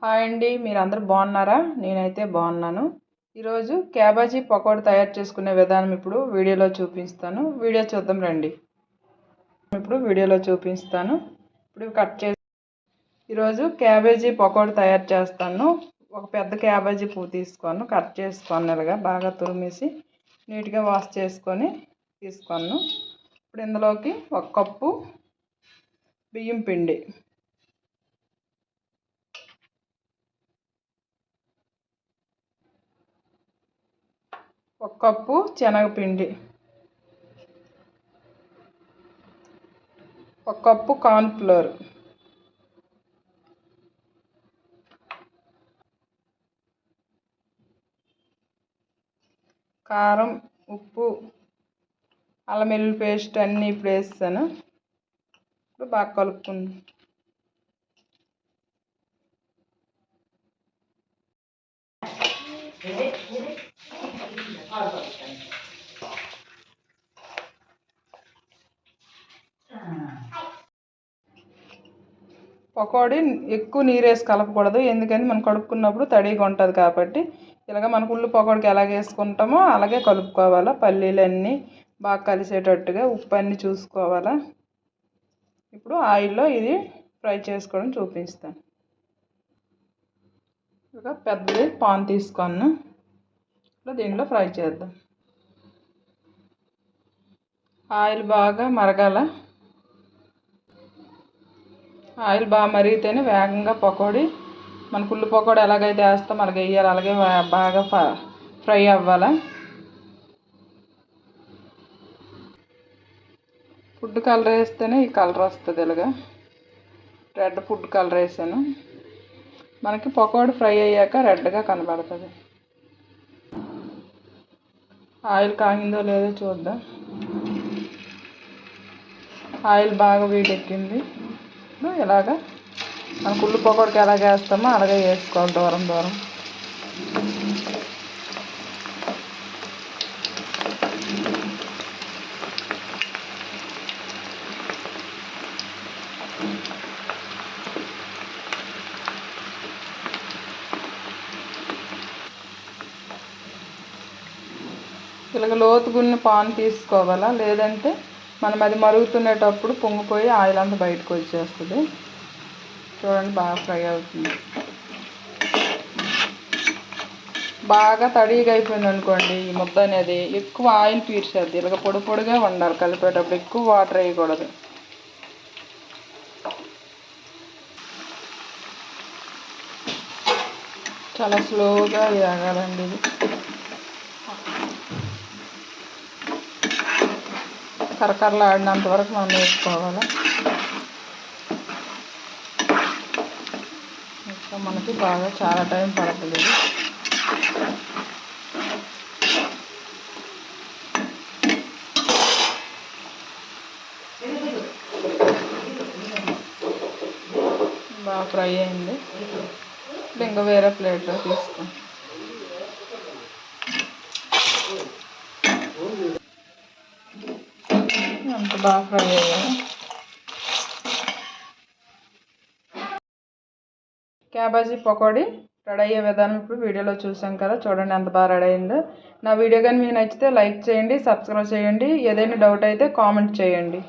Hi అండి, మీరందరూ బాగున్నారా? నేనైతే బాగున్నాను. ఈరోజు క్యాబేజీ పకోడీ తయారు చేసుకునే విధానం ఇప్పుడు వీడియోలో చూపిస్తాను. వీడియో చూద్దాం రండి. ఇప్పుడు కట్ చేసి ఈరోజు క్యాబేజీ పకోడీ తయారు చేస్తాను. ఒక పెద్ద క్యాబేజీ పువ్వు తీసుకొని కట్ చేసుకొని ఇలాగా బాగా తురిమేసి నీట్గా వాష్ చేసుకొని తీసుకున్నాను. ఇప్పుడు ఇందులోకి 1 కప్పు బియ్యం పిండి, 1 కప్పు శనగపిండి, 1 కప్పు కార్న్ ఫ్లోర్, కారం, ఉప్పు, అల్లం వెల్లుల్లి పేస్ట్ అన్నీ ఇప్పుడు వేస్తాను. ఇప్పుడు బాగా కలుపుకుందాం. పకోడీ ఎక్కువ నీరు వేసి కలపకూడదు, ఎందుకంటే మనం కడుక్కున్నప్పుడు తడిగా ఉంటుంది కాబట్టి ఇలాగ మనకు ఉల్లి పకోడీకి ఎలాగ వేసుకుంటామో అలాగే కలుపుకోవాలా. పల్లీలన్నీ బాగా కలిసేటట్టుగా ఉప్పు అన్నీ చూసుకోవాలా. ఇప్పుడు ఆయిల్లో ఇది ఫ్రై చేసుకోవడం చూపిస్తాను. ఇక పెద్దది పాన్ తీసుకున్నాను, దీంట్లో ఫ్రై చేద్దాం. ఆయిల్ బాగా మరగాల. ఆయిల్ బాగా మరిగితేనే వేగంగా పకోడీ మనకు ఉల్లి పకోడీ ఎలాగైతే వేస్తాం అలాగే వేయాలి, అలాగే బాగా ఫ్రై అవ్వాలి. ఫుడ్ కలర్ వేస్తేనే ఈ కలర్ వస్తుంది. ఇలాగా రెడ్ ఫుడ్ కలర్ వేసాను, మనకి పకోడీ ఫ్రై అయ్యాక రెడ్గా కనబడుతుంది. ఆయిల్ కాగిందో లేదో చూద్దాం. ఆయిల్ బాగా వేడెక్కింది. ఇలాగా మనకు ఉల్లి పకోడీకి ఎలాగ వేస్తామో అలాగే వేసుకోవాలి దూరం దూరం. ఇలాగ లోతుగున్న పాన్ తీసుకోవాలా, లేదంటే మనం అది మరుగుతునేటప్పుడు పొంగిపోయి ఆయిల్ అంతా బయటకు వచ్చేస్తుంది. చూడండి బాగా ఫ్రై అవుతుంది. బాగా తడిగా అయిపోయింది అనుకోండి, ఈ ముద్ద అనేది ఎక్కువ ఆయిల్ పీల్చేది. ఇలాగ పొడి పొడిగా ఉండాలి, కలిపేటప్పుడు ఎక్కువ వాటర్ వేయకూడదు. చాలా స్లోగా వేగాలండి. ఇది కరకరలాడినంత వరకు మనం వేసుకోవాలి. ఇంకా మనకి బాగా చాలా టైం పడుతుంది. బాగా ఫ్రై అయింది. ఇంకా వేరే ప్లేట్లో తీసుకోండి. అంత బాగా ఫ్రై అయ్యాయి. క్యాబేజీ పకోడీ రెడీ అయ్యే విధానం ఇప్పుడు వీడియోలో చూసాం కదా, చూడండి ఎంత బాగా రెడీ అయిందో. నా వీడియో కానీ మీకు నచ్చితే లైక్ చేయండి, సబ్స్క్రైబ్ చేయండి. ఏదైనా డౌట్ అయితే కామెంట్ చేయండి.